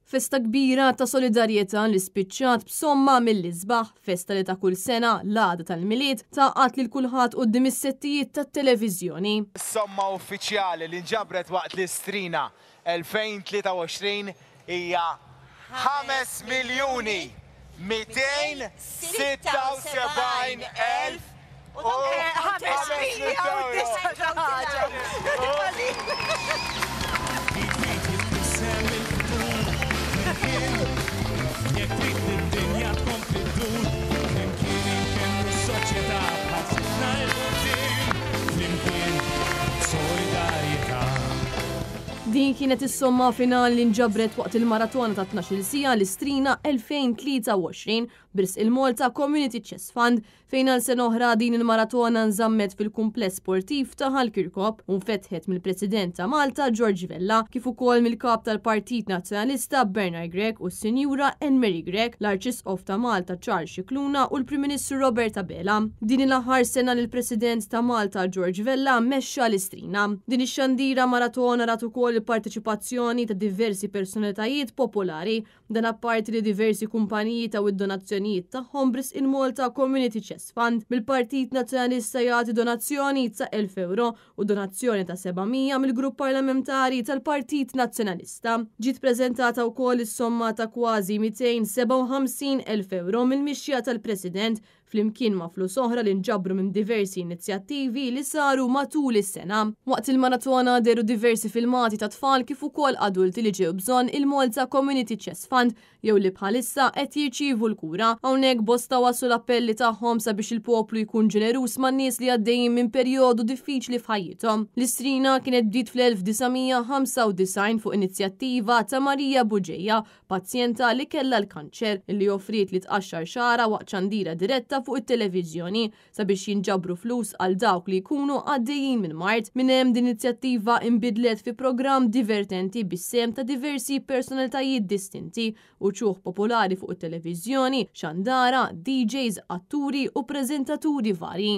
Festa kbira ta' solidarjetà li spiċċat b'somma mill-isbaħ, festa li ta' kull sena l-għada tal-miliet taqgħat lil kulħadd quddiem is-settijiet tat-televiżjoni. Somma uffiċjali li nġabret waqt l-istrina 2023 hija 5,276,000 Din kienet is-somma finali li nġabret waqt il-maratona ta' 12 sija l-istrina 2023 birs il-Malta Community Chess Fund fejn għal sena oħra din il-maratona nżammet fil-kumpless sportiv ta' Kirkop u nfetħet mill-President ta' Malta George Vella kif ukoll mill-Kap tal-Partit Nazzjonalista Bernard Grech u s-Sinjura Anne-Marie Grech, l-Arċisqof ta' Malta Charles Scicluna u l-Prim Ministru Robert Abela. Din il-aħħar sena lill-President ta' Malta George Vella mexxa l-istrina. Din ix-xandira maratona rat ukoll il-partiċipazzjoni ta' diversi personalitajiet popolari, dan apparti li diversi kumpaniji ta' id-donazzjonijiet tagħhom bris il-Malta Community Chess Fund mill-Partit Nazzjonalista jagħti donazzjoni ta' 1,000 euro u donazzjoni ta' 700 mill-Grupp Parlamentari tal-Partit Nazzjonalista. Ġiet preżentata wkoll is-somma ta' kważi 257,000 euro mill-mixja tal-President flimkien ma' flus oħra li nġabru minn diversi inizjattivi li saru matul is-sena. Waqt il-maratona deru diversi filmati ta' tfal kif ukoll adulti li ġew bżonn il-Malta Community Chess Fund jew li bħalissa qed jirċievu l-kura. Hawnhekk bosta waslu l-appelli tagħhom sabiex il-poplu jkun ġenerus man-nies li għaddejjin minn perjodu diffiċli f'ħajjithom. L-istrina kienet bdiet fl-1995 fuq inizjattiva ta' Marija Buġejja, pazjenta li kellha l-kanċer, illi offrit li tqaxxar xara waqt ċandira diretta fuq it-televiżjoni sabiex jinġabru flus għal dawk li jkunu għaddejjin minn mart. Minn hemm din inizjattiva inbidlet fi programm divertenti bis-sem ta' diversi personalitajiet distinti u ċuħ popolari fuq it-televiżjoni, xandara, DJs, atturi u preżentaturi vari.